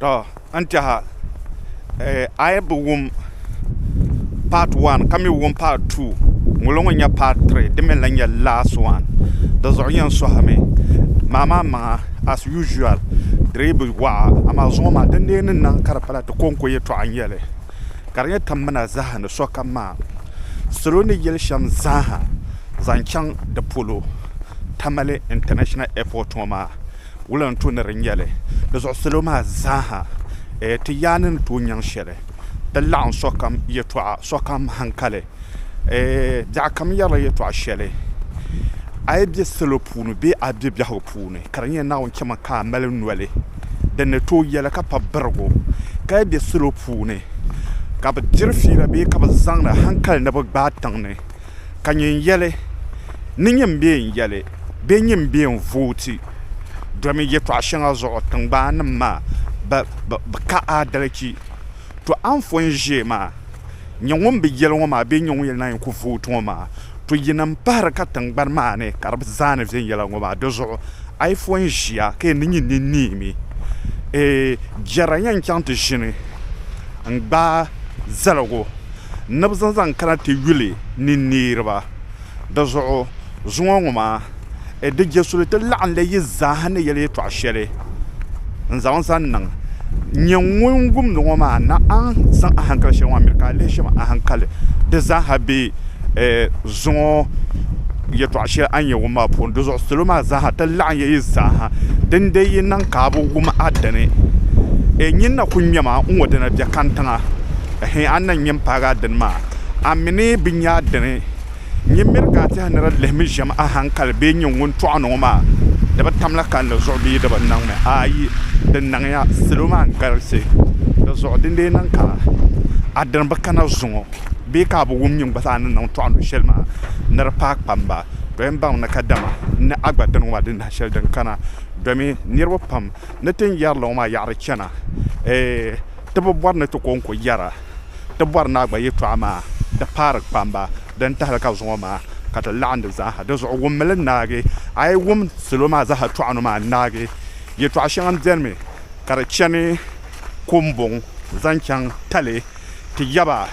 Antaha I wum part 1 kami wum part 2 ngulongo nya part 3 demelanya last one dazorian sohame mama as usual dribble wa amazoma dende nan karpala to konko yeto anyele karnya tamana zaha no soka ma solone yel sham zaha zanchang de polo Tamale International Airport ma wulan to na renyele dazo soloma zaha ti yanin to nyang shere da lan sokam yeto sokam hankale jakam yara yeto shele ay bi selo punu be abi bi ha punu karanya na won kema ka malen nwale da ne to yela ka pa bergo ka bi selo punu ka ba jirfira be ka ba zangna hankal na ba batangne kanyin yele ninyem be yele be nyem be voti domi yeto ashenga zo tangba na ma ba ka adalaki to anfon jema nyawon bi yelo ma be nyawon yel na ku voto ma to yinam par ka tangbar mane karb zane vien yela ngoma dozo iPhone jia ke ni mi jarayan chante jine ngba zalago nabzan zan karate yule ni nirba dozo zuwongoma de jesule te lan le yizahane yele to ashere nzan san nan nyangungum no ma na an san hankal shi wa amerika le shi ma hankal de zahabi zon yeto ashe anye wuma pon dozo soloma zaha ta lan ye zaha den de yin nan ka bu wuma adane nyin na kunya ma unwode na bia kantanga annan nyim paga den ma amine binya dene nyim merka ta na lehmi jam a hankal be nyin won to anu ma da ba tamla kan lo zobi da ba nan me ayi den nan ya soloma garse dozo den de nan ka adan ba kana zungo be ka bu wum nyim basa nan to anu shelma nar pak pamba do en baw na kadama na agba dan wa din shel dan kana do mi nirwo pam na ten yar lo ma yar chana to bo bor na to konko yara to bor na agba yeto ama da park pamba dan ta ka zo ma kata land za ha do zo wum melen nage ai wum siloma za ha to anu ma nage yeto ashan denme kara chane kumbong zanchang tale ti yaba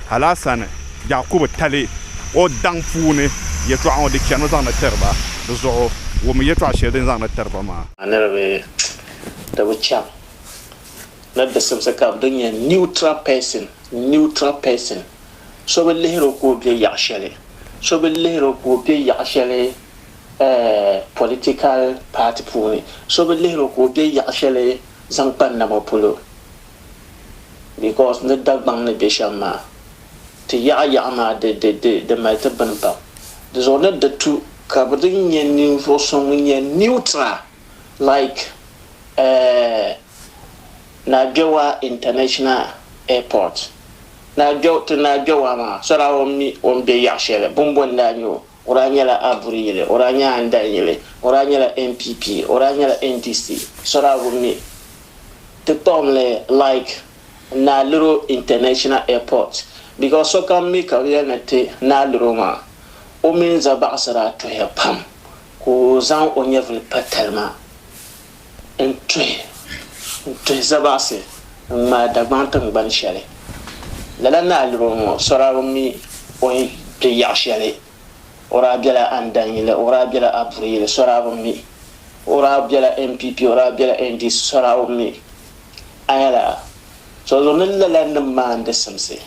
halasan Yakubu Tali o dang fune yeto an de kanu zan na terba zo wo mi yeto ashe den zan na terba ma anarbe da wucha na da samsa ka dunya neutral person so be lehro ko be yashele so be lehro ko be yashele political party puni so be lehro ko be yashele zan pan na polo because the dagbang ne be shama ti ya ma de mai ta ban ba de zona de tu ka brin yen ni fo son yen neutral like Najowa International Airport Najowa ma sara omni be ya shele bombon na nyo oranyala aburiyele oranya andanyele oranyala NPP oranyala NDC sara omni te tomle like na little international airport because so can make a reality na liroma o means about sara to help pam ko zan onyevel patelma entre zabase ma dagbantan ban shale lala na liroma sara mi on te yashale ora biala andanyele ora biala abrile sara mi ora biala MPP ora biala NDC sara mi ayala so zonella land man de samse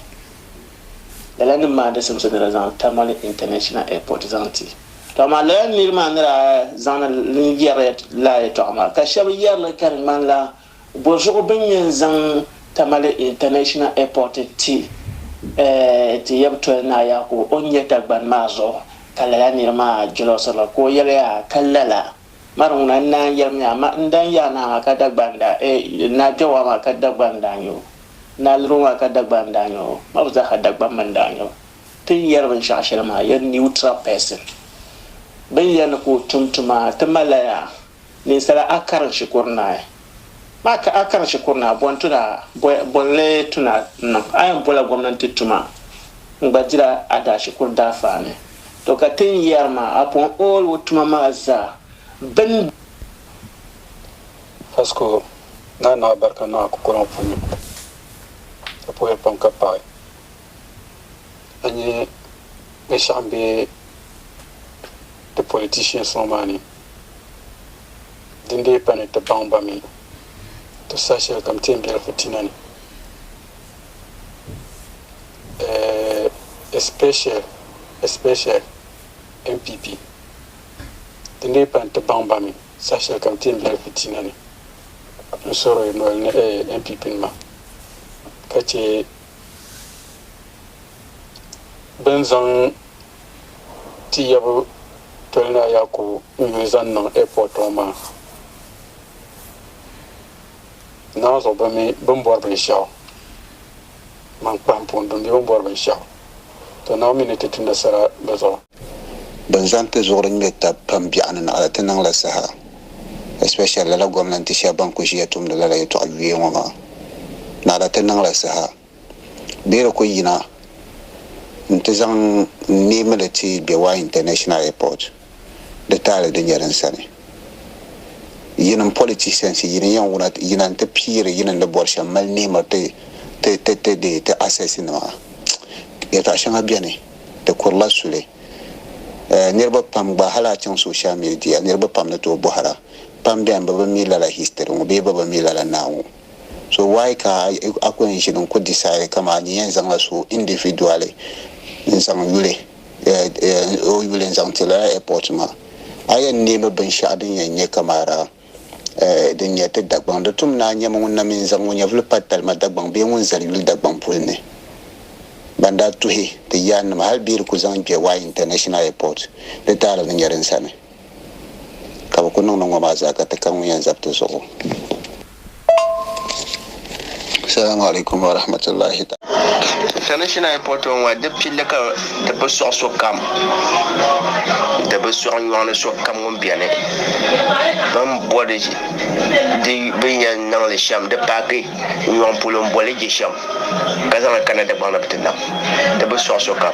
la land man de samse de la Tamale International Airport zanti to ma la ni man ra zana yere la to ma ka shab yer la kan man la bo so ben zan Tamale International Airport ti yabto na ya ko onye tagban mazo kala ya ni ma jilo sala ko yele ya kallala maruna na yamnya ma ndan ya na ka dagbanda na jawa ma ka dagbanda yo na lruma ka dagbanda yo ma za ka dagbanda yo tin yarban shashir ma yan neutral person ban yana ko tuntuma tamalaya ni sala akaran shukurna ma ka akaran shukurna bontuna bonle tuna na ayan bola gwamnati tuma ngbajira ada shukur da fane to ka tin yarma apon all wutuma ma za ben Fasko na barka na ku kono fu po e pam ka pa ani be chambe the politicians no mani dinde panet de bamba mi to sasha kam tembe futinani especially NPP dinde panet de bamba mi sasha kam tembe futinani soro no NPP ma kace benzan tiyabu tolna yaku yuzan no airport ma na so ba mi bombor ba shaw man pampon dum bombor ba shaw to na minute tin sara bazo benzan te zorin meta pambiana na ala tan la saha especially la gwamnati sha banku shi ya tum da la ya to alwiye ma na ala tan la saha bere ko yina ntezang nemility Bewa International Airport de tale de nyaran sane yinam politicians yin yan wona yinan te pire yinan de borsha mal nema te assassin ya ta shanga biane de kurla sule nirba pam ba hala cin social media nirba pam na to buhara pam bian baba mi la history mo be baba mi la nawo so why ka akwai shi don ku decide kama ni yan zanga so individually in some yule o yule zang tela airport ma ayan neme ban shadin yanye kamara din yata dagbang da tum na nyama wonna min zang wonya vle patal ma dagbang be won zal yul dagbang pulne banda tuhi te yan ma hal bir ku zang Bewa International Airport de tala ni yaren sane ka ko non non ma za ka ta kan yan zapto so Assalamu alaikum wa rahmatullahi ta'ala. International Airport on depuis le cas de besoin sur cam. De besoin on sur cam on bien. Dans bois de bien dans les chambres de Paris, on pour le bois les chambres. Quand on Canada bon maintenant. De besoin sur cam.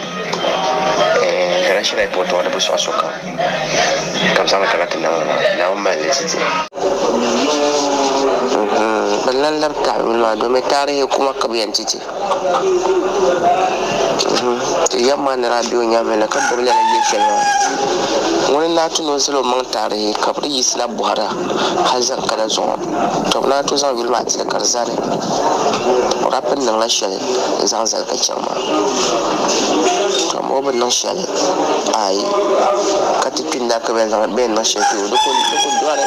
International Airport on de besoin sur cam. Comme ça on Canada là on m'a laissé. Ballan larka wala do me tarihi kuma kabiyan titi yamma na radio nyame na kan burla na yekel wani na tuno silo man tarihi kabri yisla buhara hazan kada zo to na to zan wilma ta karzare rapin nan la shale zan zal ka chama to mo ban nan shale ai katipin da ka ben nan shale do ko doare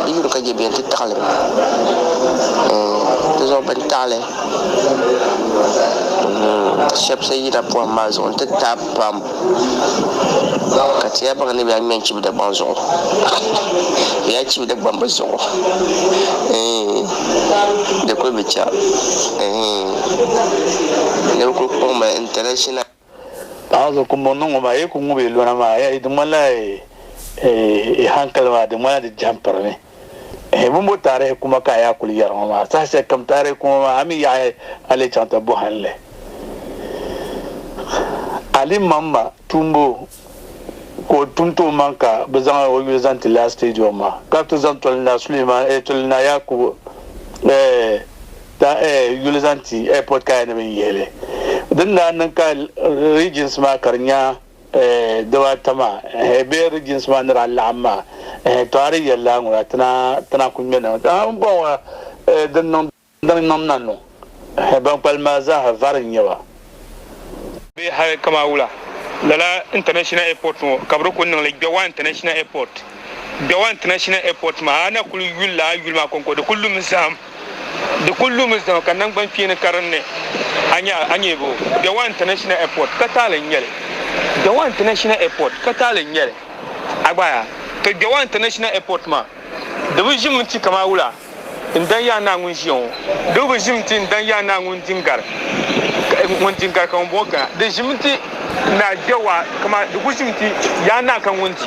diru ka je bien titakale zo ban tale chef sai da po mazon ta tapam ka tiya ba ne ba men ci da banzo ya ci da bambazo da ko bicha ne ko kuma international azo kuma non ma e ko ngube lona ma ya idumala hankal ma da mana da jamfar ne mun tare kuma ka ya kuli yar ma sa sai kam tare kuma ami ya ale chanta buhanle ali mamma tumbo ko tumto manka bazan o yuzanti last stage ma ka to zantol na Suleiman tol na Yakubu yuzanti airport ka ne bin yele dan nan ka regions ma karnya دواتما هبير جنس ما نرى العامة تاري يلا عنا تنا كمينا بوا دنن نانو هبان بالمازا فارنيوا بهاي كما ولا لا international airport كبرو كنا لك Bewa international airport Bewa international airport ما أنا كل يوم ما كونكو ده كله مزام كنا نبغى فينا كارنة أني بو Bewa international airport كتالين يلي Bewa International Airport katale nyere agbaya to Bewa International Airport ma da bujim munti kama wula indan ya na ngun shion do bujim tin dan ya na ngun tingar kan boka da jimti na Bewa kama da bujim ti ya na kan wunti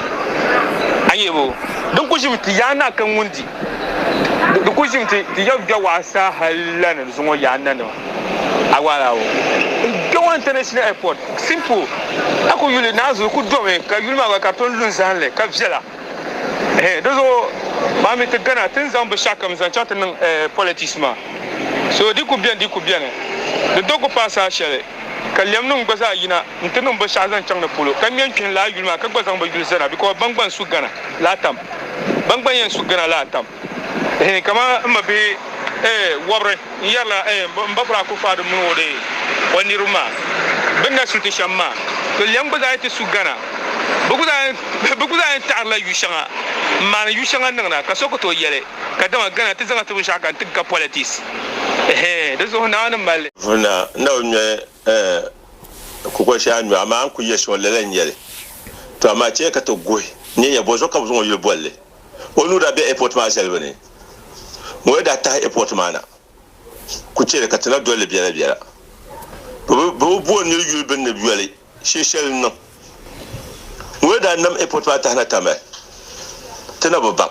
ayebo don bujim ti ya na kan wunti da bujim ti ya Bewa sa halan zungo ya nan agwala wo Bewa International Airport simple ako yule nazo ku dome ka yule ma ka ton lun sanle ka fiela dozo Mami te gana tin zan be shakam zan chat nan politics ma so di ku bien de dogo passa shele kalem nung baza yina ntinum be shazan chang na pulo kamien kin la yulma ka gbazan be yul sana because bangban su gana la tam bangban yen su gana la tam kama mabe wobre yalla mbafra ko faadu mun wode woni ruma benna suti shamma to lem baza ti su gana buguda tarla yushanga man yushanga nangna ka sokoto yele ka dama gana ti zanga to shaka tinka politics da zo na nan mal na onye ku ko sha nyu ama ku yeso lele nyele to ama che ka to goy nye ya bozo ka bozo yo bolle onu da be airport ma selbene mo da ta airport mana ku che ka tana dole biya bo ni yu ben ne biole sheshel no mo da nam airport ma ta na tama tana babba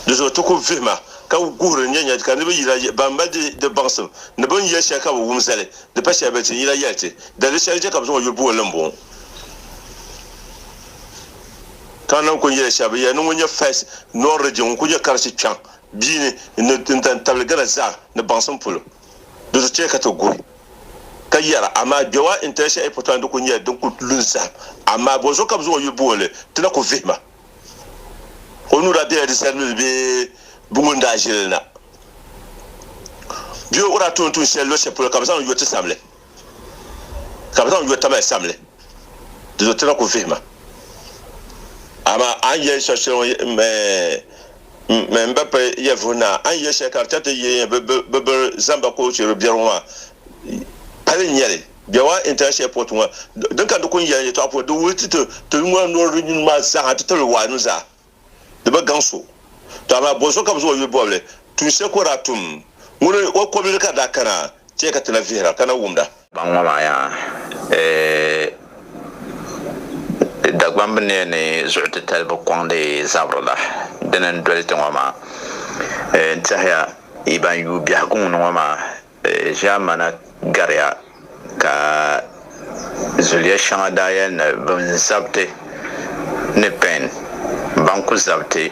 duzo to ku vima ka gure nyanya ka ne yira bamba de bansum ne bon yesha ka wo msale de pasha beti yira yete da de shalje ka zo yo bo lambo tanan ko yesha be ya no nya face no region ko je karsi chan bini ne tan table gara za ne bansum pulo do che ka to gure ka yara ama jowa international airport ando ko nya don ko lunsa ama bozo ka zo yo bo le tana ko vima onu da de service be bungunda jilna bio ora tonton selo se pour kabsan yo te samle kabsan yo tama samle de tena ko vima ama anye sosio me mbappe yevuna anye se kartate ye be zamba ko ci biaroma pale nyele biawa international airport wa donc kan ko yeye to apo do wuti to nwa no renyun ma sa ha to wa no za de ba ganso tama boso kam zo yobole tu se ko ratum ngure o ko bi ka dakana che ka tana vira kana wumda bangwa maya dagwam ne zu'ta talba kwande zabrala denen dolte ngoma tahya iban yu biya gun ngoma jamana garya ka zuliya shanga dayan ban sabte ne pen banku zabte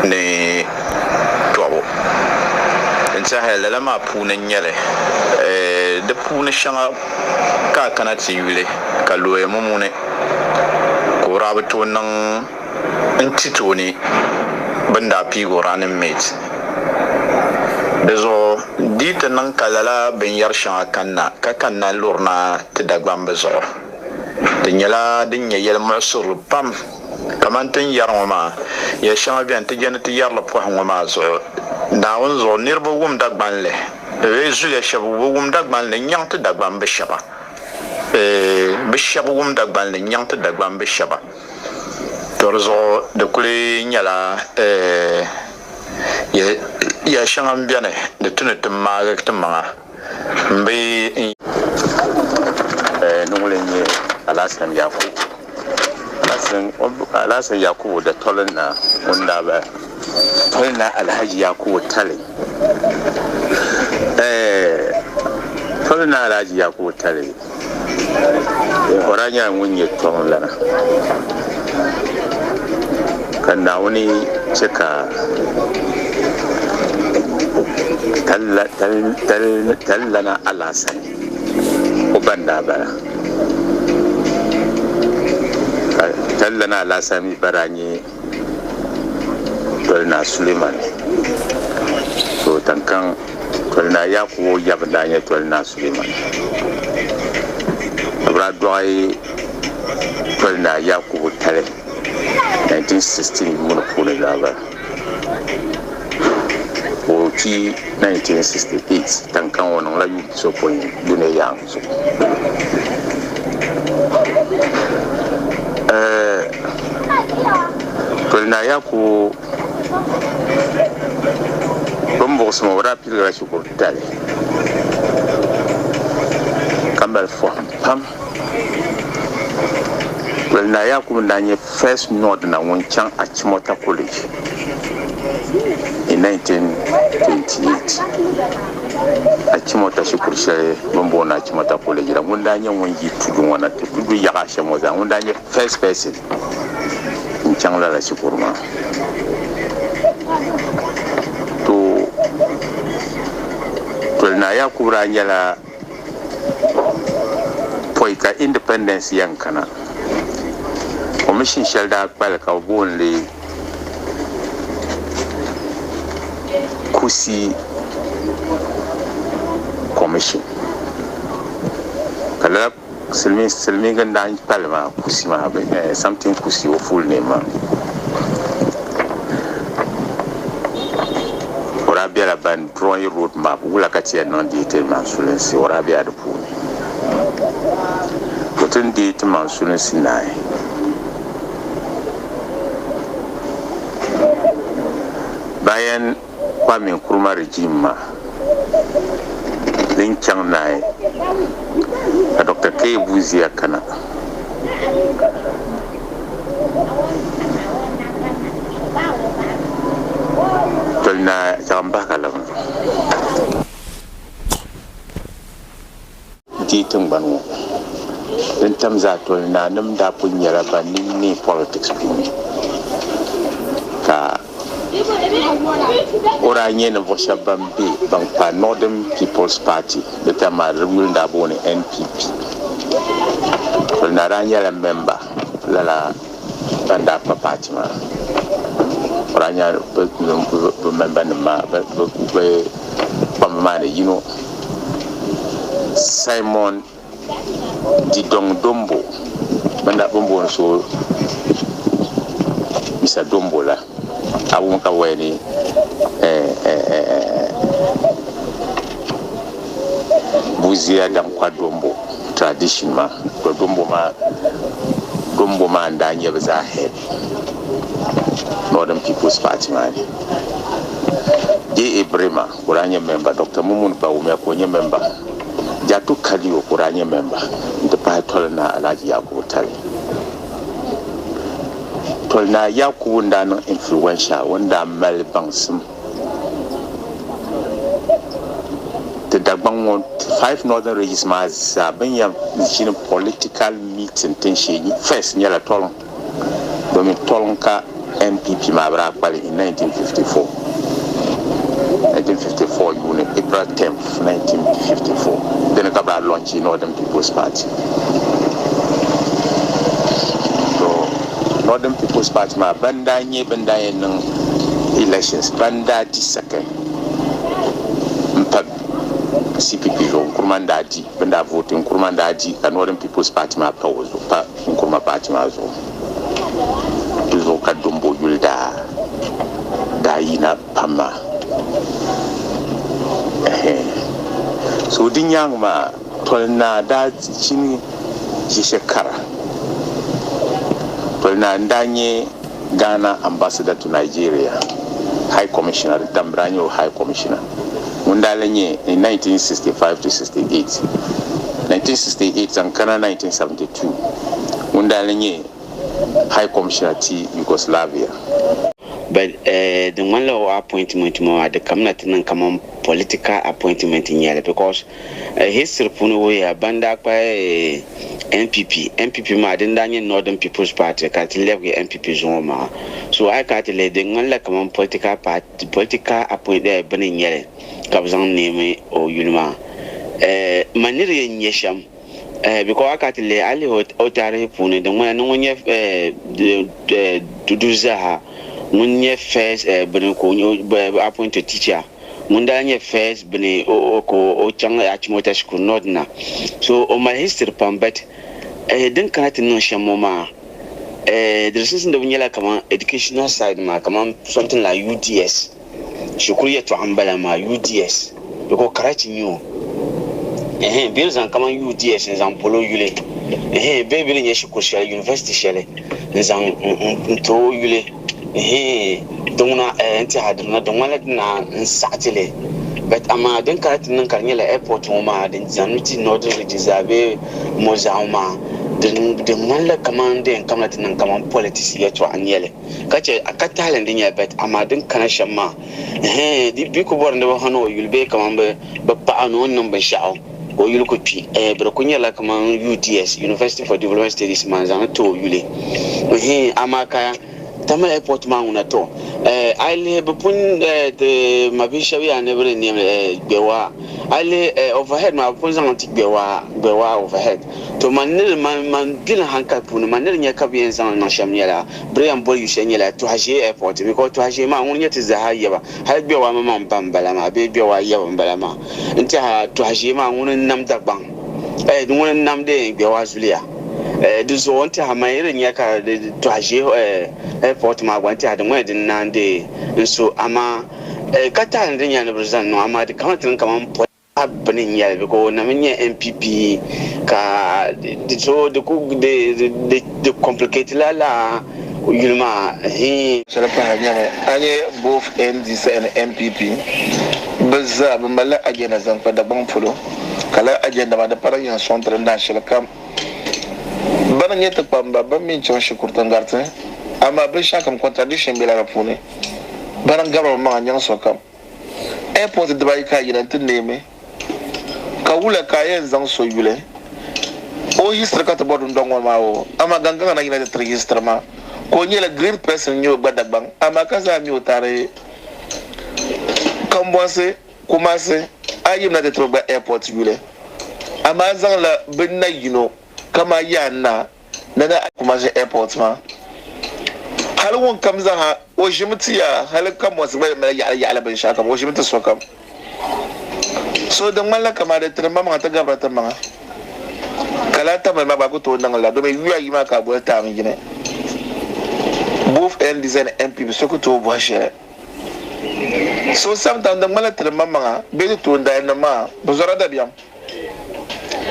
ne tobo nsahe lama puna nyele de puna shanga ka kana ti yule ka loye mumune ko rabto nan intitoni banda pi go ranin mate dezo dit nan kalala ben yar shanga kanna lurna tidagban bezo de nyala de nyel masur pam kamantin yaroma ya shama bian te jana te yarla po ngoma zo dawon zo nirbo wum dagbanle zule shabu wum dagbanle nyangte dagban be shaba be shabu wum dagbanle nyangte dagban be shaba torzo de kule nyala ya shama biane de tunet maaga tama mbe nungule ni alasan yafu alasan Yakubu da tolina wanda ba tolina Alhaji Yakubu Tali tolina Alhaji Yakubu Tali oranya munye tolana kana wani cika tallana alasan ubanda ba tallana lasami baranye tolna Suleiman to tankan tolna Yakubu yabdanya tolna Suleiman abradoi tolna Yakubu Tali 1916 mun pole lava ochi 1968 tankan wonon la yu so point dune yang so tolna Yakubu bombo smo rapide la Yakubu Tali kambal fo pam tolna Yakubu ndanye first node na wonchang Achimota College in 1928 Achimota shukurshe bombo na Achimota College la ndanye wonji tudu wana tudu yagasha moza ndanye first person din changla la chikurma to na Yakubra nyala poika independence yankana commission shelda kwala ka bonle kusi commission kala Selmi ganda palma kusi ma something kusi o full name Orabia la ban drawing road map wula katia non detail mansulensi Orabia de puni Koten date mansulensi nai bayan Kwame Nkrumah regime ma din chang nai Dr. K. Buzia Kana Tolna Jambaka Lam Jitung Banu in terms of Tolna Namda Punyara Banini politics Pini Ka Oranyen Vosha Bambi Bangpa Northern People's Party the Tamale NPP Naranya la member la banda party ma Oranya member ma pamane Simon Didong Dombo banda bombo so Mr Dombo la awunka weni Buzia Damkwa Dombo tradition ma Dombo ma ndanye baza head Northern People's Party man J. Brema kuranye member Dr. Mumun Bawumia konye member Jatu Kaliyo kuranye member Ndepa tolna Alaji Yakubu Tali tolna Yakubu ndano influential wanda mali bangsim the Dagbang 5 northern regions mas benya in political meeting tension first nyala tolong domin tolong ka NPP mabra kwali in 1954 unit April 10th 1954 then kabra launch in Northern People's Party so Northern People's Party ma banda nang elections banda di second CPP lo Nkrumah daji benda vote Nkrumah daji ka Northern People's Party ma pa wozo pa Nkrumah Party ma zo tuzo ka Dombo yulda da yina pama so dinyang ma tolna da chini jishekara tolna ndanye Ghana ambassador to Nigeria High Commissioner Dambranyo High Commissioner Mundalenye in 1965 to 68 1968 Zankana 1972 Mundalenye High Commissioner to Yugoslavia but the one law appointment more the community and common political appointment in Yale because history puno banda kwa NPP ma dindanye Northern People's Party kat level NPP zoma so I kat le the one la common political party political appointment bani Yale kabzan name o yulma maniri nyesham because I kat le ali otare puno the one no nye duduza munye first bani ko appointed teacher mundanye first bani o changa achimota school nodna so o my history pambat den kanati no shamoma there is something that we kama educational side ma kama something like UDS shukuriya to ambala ma UDS because karachi nyo bills and kama UDS nzampolo yule baby nye shukurisha university shele nzanto yule dongna enti haduna dongwala na nsatile but ama den karati nan karnyela airport ma den zanuti northern regizabe mozauma den wala kamande kamati nan kaman politics ya to anyele kace akatale din ya bet ama den kana shamma di ko borne ba hano yulbe kaman ba anu nan ban sha'o ko yulko pi bra kunyela kaman UDS University for Development Studies manzana to yule ama kaya Tamale Airport mauna to aile bepun de mabishawi anebre ni bewa aile overhead ma bepun zan tik bewa overhead to manil man bila hanka pun manil nya kabien zan na shamnyala brian boy yushenyala to haje airport because to haje ma ngunya tizahaya ba ha bewa ma mbambala ma bewa yaba mbalama nta to haje ma ngun nam dagbang ngun nam de bewa zulia this one to have my yaka to haje airport ma wanti hada mo din nande so ama kata ndin ya represent no ama de kamantin kaman happening ya because na menye NPP ka so de complicate la yulma sala pa nyame anye both NDC and NPP bazza bambala agenda zan pa da bon fulo kala agenda ma da parayan centre national kam bana nyeta pamba ba min chon shukurtan garte ama be shakam contradiction bila rapune baran garo ma nyang sokam airport de bay ka yina tineme ka wula ka yen zang so yule o history ka to bodun dongo ma o ama ganga na yina de register ma ko nyela green person nyo gbada bang ama kaza mi otare kambwase kumase ayim na de troba airport yule ama zang la binna yino kama yana nana kumase airport ma hal won kam za ha o jimtiya hal kam wasu bai mala ya ban shaka o jimta so kam so dan malla kama da tran mama ta gaba ta mama kala ta mai ma ba ko to nan la do me yuya yi ma ka bo ta min gine both NDC and NPP so ko to bo she so sometimes dan malla tran mama be to nda na ma bo zara da biam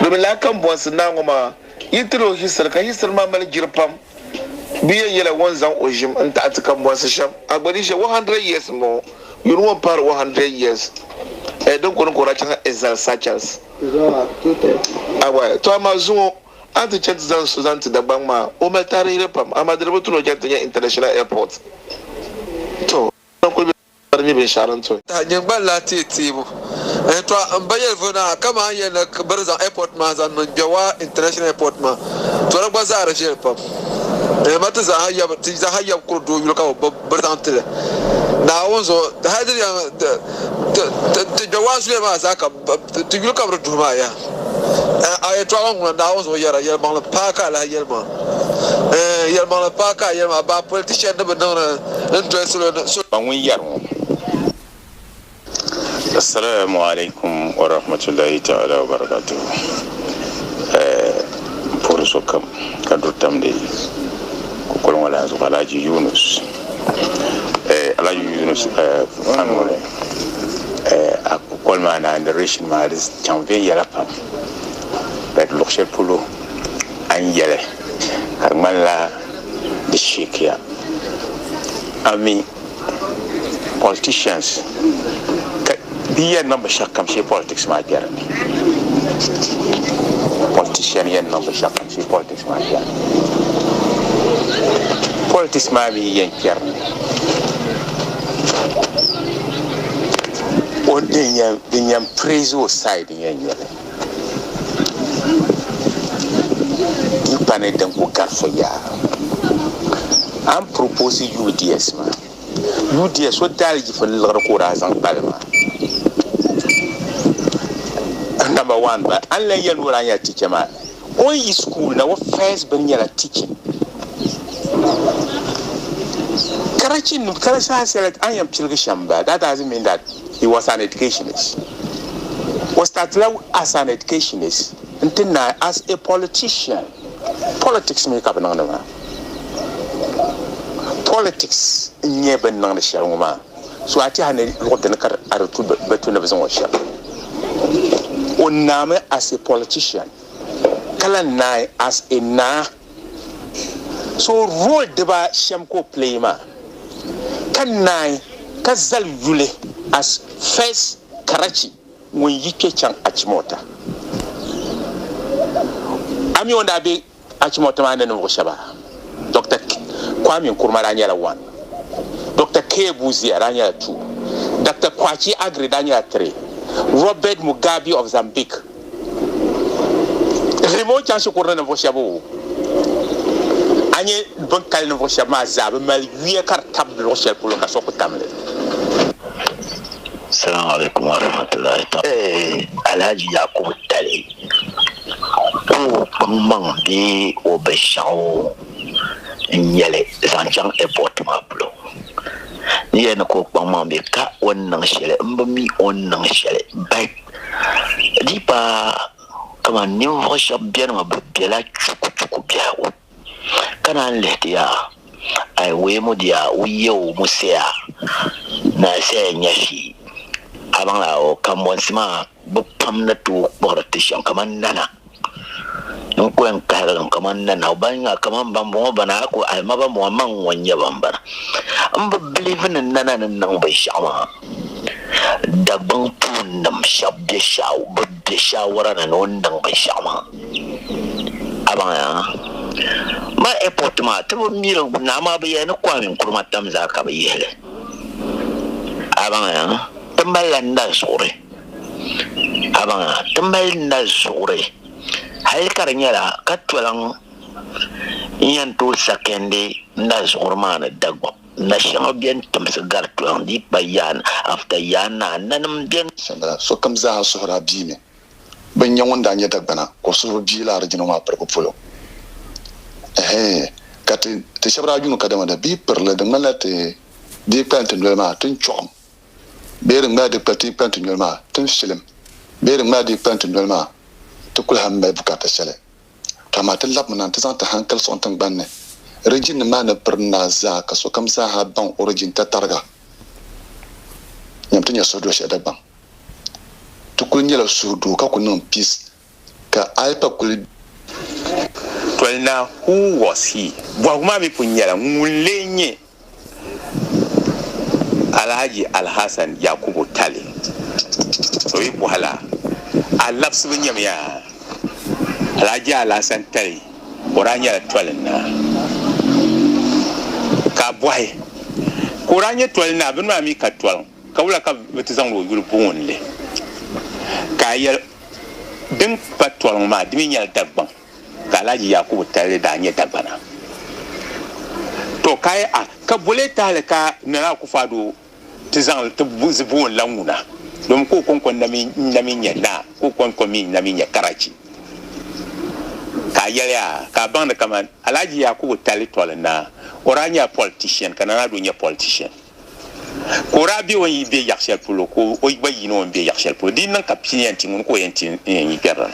do me la kam bo sna ngoma yitro hisar ka hisar ma mal jirpam biya yela wanzan ojim anta atkan bosa sham agbari she 100 years mo you know par 100 years donc on ko racha ezal sachas awa to amazu anti chat zan suzanti da bangma o metare repam amadrebo tuno jantanya international airport to ko bi be sharan to ta nyangba la titibu to bayel vona kama yana barzan airport ma zan jawa international airport ma to ra bazara she pam mata za hayya kurdo yulka barzan tele na wonzo da hadir ya da jawasu ma zaka to yulka bardu ma ya ay to on na wonzo yara yar ma paka la yar ma yar ma paka yar ma ba politician da ban interest so bangun yar mu assalamu alaikum wa rahmatullahi ta'ala wa barakatuh pour so kam kadro tamde ko wala zo Alaji Yunus amore akol mana narration ma des chanve yala pam bet loxel pulo an yele armala de shikia ami politicians biya number shakam she politics ma jarani politician yen number shakam she politics ma jarani politics ma bi yen pier on den praise o side yen yele you pane den ko karfo ya am propose UDS ma UDS so dalji fa lagara ko razan balma number 1 ba Allah ya lura ya teacher ma on yi school na wa first ban yala teaching Karasa said I am Chilgishamba. That doesn't mean that he was an educationist. Was that as an educationist until now as a politician. Politics make up another. Politics never none the Sharuma. So I tell you what the car are two between of his shop. Uname as a politician. Kalanai as a na. So role deba Shamko play ma. Kanai Kazal Yule as first Karachi when Yike Chang Achimota. Ami on that big Achimota man and Oshaba. Dr. Kwame Kurmaranya 1. Dr. K. Buzia Ranya 2. Dr. Kwachi Agri Danya 3. Robert Mugabe of Zambik. Remote chance Kurana Voshabu. Anye ban kal no shama zabe mal wiya kar tab lo shel pulo ka soko tamle. Assalamu alaikum wa rahmatullahi ta'ala. Alhaji Yakubu Tali. Mang di obeshao nyele zanjang airport maplo. Ni na ko mang be ka wannan shele mbami wannan shele back. Di pa kama ni vosha bien ma bela chuku biawo. Kana letia ai we mo dia uyo musea na se nyashi abang lao kamon sima bupam na tu bortishan kaman nana nko en kalam kaman nana banga kaman bambo bana ko ai maba mo man wanya bambara amba believe in nana nan bai shama daban punam shabbe shaw bubbe shawara nan wannan bai shama abang ya ma airport ma to miro na ma bayana kwamin kurma tamza ka bayele abang ya Tembalanda sore abanga tembalanda sore hal karnyala katwalang yan to sakende na zormana dagbo na shanga bien tamsagar tuang di bayan after yana nanam bien so kamza sohra bime ban yan wanda nya dagbana ko so bila rajino ma par ko fulo kat te shabra junu kadama da bi perle de malate di pante no ma tin chom bere ma de pati pante no ma tin shilim bere ma de pante no ma to kul ham mai bukata sele tamata lab nan ta zanta hankal son tan banne rejin ma na perna za ka so kam sa ha ban origin ta targa nyam tinya so do she da ban to kul nyela sudu ka kunun peace ka alpa kul Now, who was he? Wagmami Punyala, Mulenye Alhaji Al-Hassan Yakubu Tali. Oipuhala. I love Sunyamia Alhaji Al-Hassan Tali. Oranya Twelena Kabwai Kuranya Twelena, Bunami Katwal, Kawaka Vitizango, you'll bonely. Kaya Dink Patwalma, Diminia Dabang. Alhaji Yakubu Tali da nye dagbana to kai a ka buleta le ka na ku fado tizan to buzibu languna dom ko kon na mi nyana ko kon mi na mi nyakarachi ka yaya ka banda kaman Alhaji Yakubu Tali tolena oranya politician kana na do nya politician ko rabi won be yaksel pulo ko o ba yino be yaksel pulo din nan ka pinyanti mun ko yenti yi perra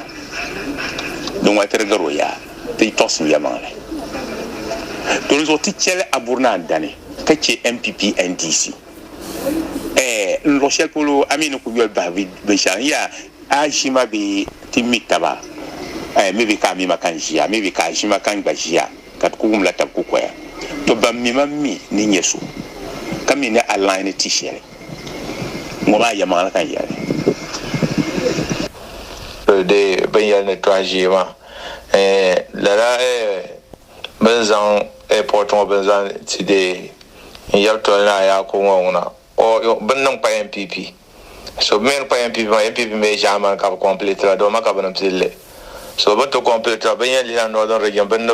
donc wa tergaro ya te tos ya mangale to les autres tchele aburna dane kace NPP NDC lo chel polo amino ku yol ba be chan ya ajima be timitaba mebe ka mi makanjia mebe ka ajima kan bajia kat ku mla tab ku koya to bam mi mammi ni nyesu kami ne align tchele mo ba ya mangala kan ya de ben ne tranjima lara benzan airport mo benzan today yalto na ya ko ngona o ben non pa NPP so men pa NPP me jama ka complete la do maka banam tille so but to complete ben ya northern region ben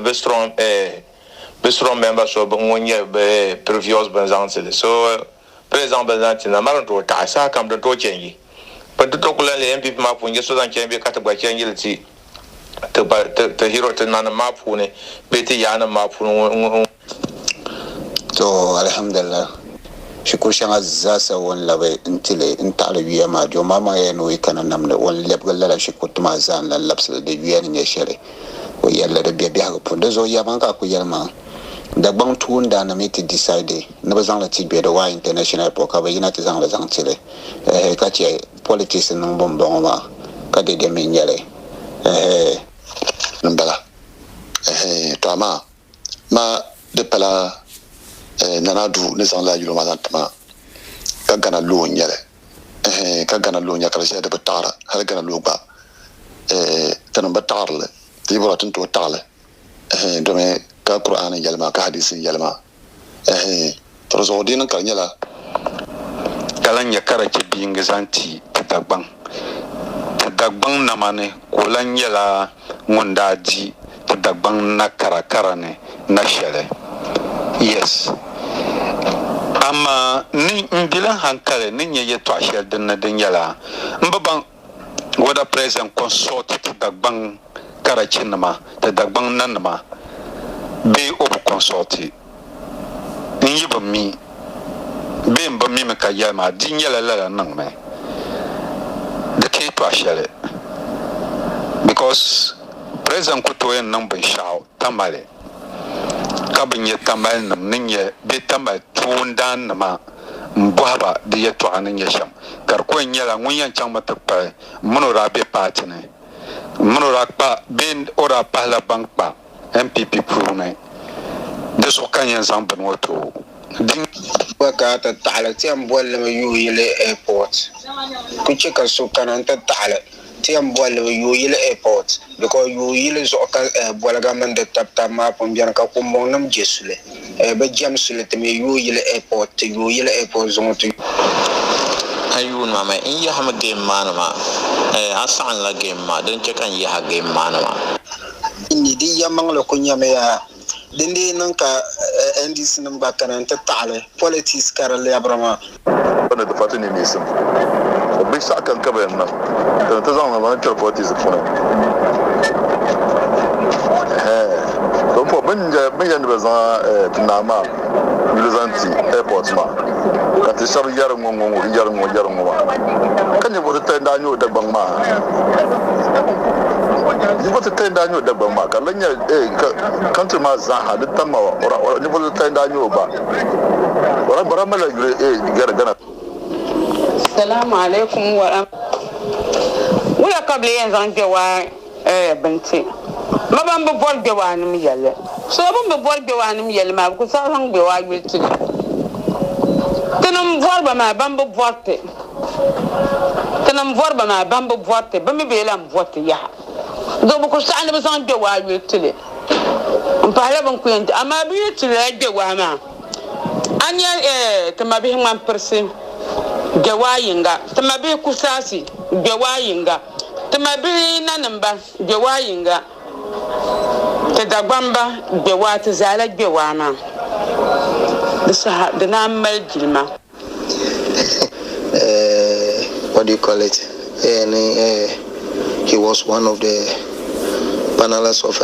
be strong member so ngonya be previous benzan tille so president benzan tina maran to ta sa kam do to chengi but to kula le NPP ma punje so dan chembe kata gwa chengi ti te hero te nana ma pune beti yana ma pune to alhamdulillah shukur shanga zasa won labe intile intala wiya ma jo mama ya no ikana namne won lebgal la shukur tuma zan la labsal de wiya ni shere o yalla de biya biya ko de zo ya banka ko yalma da bang tuunda na meti decide na bazang la tibe de wa international airport ka bayina te zang la zang tile ka che politics no bombo ma ka de de menyele nambala tama ma de pala nanadu ne san la yulo ma tama ka gana lo nyele ka gana lo nya kala de batara hal gana lo ba tan batarle ti bora tan to tale do me ka qur'an yalma ka hadisin yalma to zo din kan nyala kalan ya karake binga zanti dagbang namane kolan yala ngunda ji ku dagbang na kara ne na shele yes ama ni ndila hankale ni nye to ashel din na din yala mbabang wada present consult to dagbang kara chinma te dagbang nanma be obu consulti ni ba mi be mba mi me ka yama din yala la nang me de ke to ashele because present ku to en nang ban shao tamale kabinye tamal nam ninye be tamal tundan nama mbaba de yeto anin yasham kar ko nyela ngunyan changma takpa monora be patine monora pa ben ora pala bankpa NPP prune de so kanyan zamban woto din waka ta tala tiam bolle me yuyile airport ku chika so kananta tala tiam bolle me yuyile airport because yuyile so ka bolaga man de tapta ma pom bian ka ko monam jesule be jam sule te me yuyile airport zonto ayun mama in ya hama game manama asan la game ma den chekan ya ha game manama ni di yamang lo kunya me ya dende nan ka NDC nan ba kananta tala politics karale abrama bana da fatini ne sun bin sa kan ka bayan nan da ta zama ma ta politics kuma donc pour ben ya ne bazan tunama milizanti airport ma ka ta shar yaran ngongo ma kan ne bo ta ndanyo da ban ma ni bo ta ndanyo da ban ma kallan ya country ma za halitta ma ni bo ta ndanyo ba bara mala gana Assalamu alaikum wa wala kable yan zan gewa binti maban bu bol gewa nim yelle so ban bu bol gewa nim yelle ma ku sa han gewa yiti tanam vorba ma ban bu vote ba mi be lam vote ya do bu ku sa ne zan gewa yiti le on pala ban ku yanda amma bi yiti le gewa ma anya tamabi man persim gewayinga tamabi kusasi gewayinga tamabi nanamba gewayinga te dagbamba gewata zala gewama the namal jilma what do you call it and he was one of the panelists of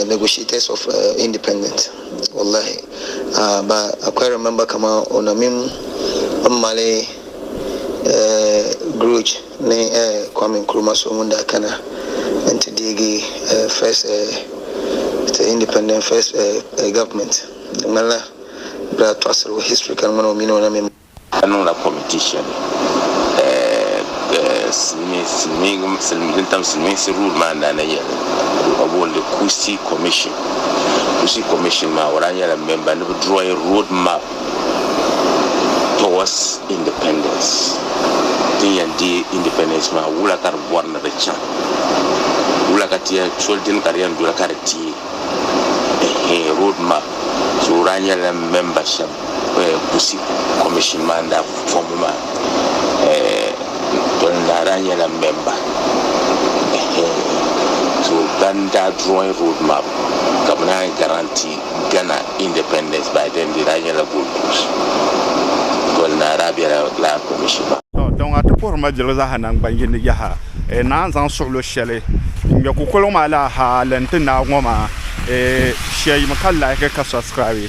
negotiators of independence wallahi but I quite remember kama onamim Male Gruj ne Kwame Nkrumah so munda kana into digi first the independent first government mala bra twasro history kan mono mino na mem anong la competition silmi rule man na ye about the Kusi commission ma waranya la member no draw a road map towards independence. The independence ma wula kar born na chan. Wula katia children karian dula karati road map. So ranya la membership Kusi commission man da form ma ranya la member. So banda drawing road map kabna guarantee Ghana independence by then the ranya la gold coast. Na Arabia la commission donc atu pour ma jelo za hanan bangin ya ha na zan solo shele nge ku kolo mala ha lentina ngoma shey makalla ke ka subscribe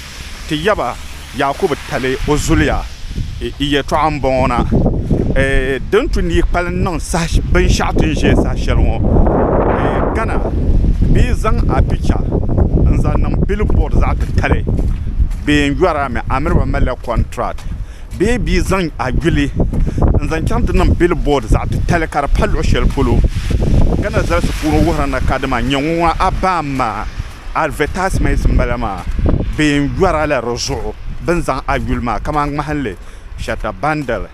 ti yaba Yakubu Tali ozulia iye to ambona dentu ni pal non sa ben chatin je sa shelon Ghana bi zan a picture nzan nam billboard za ta tale be ngwara me amerwa mala contract baby zan aguli nzan chant nam billboard za ta tele kar palo shel polo Ghana za su furo wora na kadama nyanwa abama advertisement malama be ngwara la rozo ben zan agulma kama mahalle shata bandal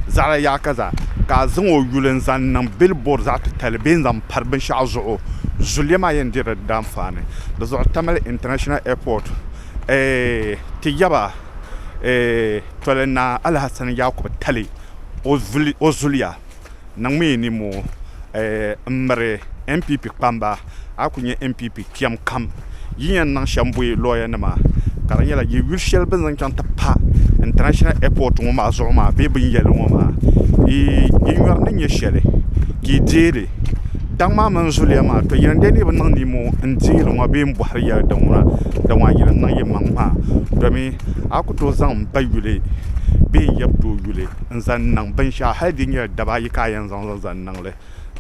zara ya kaza ka zan o yulen zan nam billboard za ta tele ben zan parben shazo zulema yendira damfane da zo Tamale International Airport tiyaba tolena Alhassan Yakubu Tali ozulia nangmi ni mo mre NPP pamba aku nye NPP kiam kam yin nan shambwe lawyer nama karanya la ye wilshel ben zan kan pa international airport ngoma azoma be bin yel ngoma yin yor nan ye shele ki dire dang ma man zulia ma to yin de ni ban nan ni mo ndire ngwa be mbo har ya dangwa yin nan ye mangma do mi aku to zan bayule be yabdo yule nzan nan ban sha hadin ya daba yi kayan zan nan le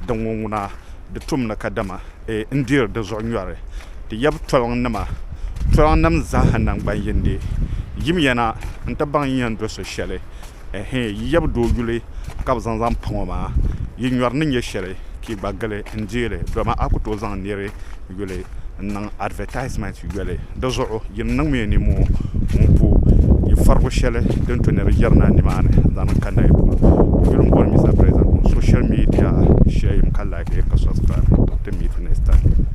dangwuna de tum na kadama ndir de zonyare de yab tolong nam za hanan ban yende yim yana nta ban yan do so shele yab do yule kab zan poma yin yor nin ye shele ki bagale ndire do ma akuto zan nire yule nan advertisement yule do zo yin nan me ni mo mpo yi fargo shele den to ne jarna ni mane zan kanay bu yulum gol mi sa présent social media share kala ke ko subscribe to meet next time.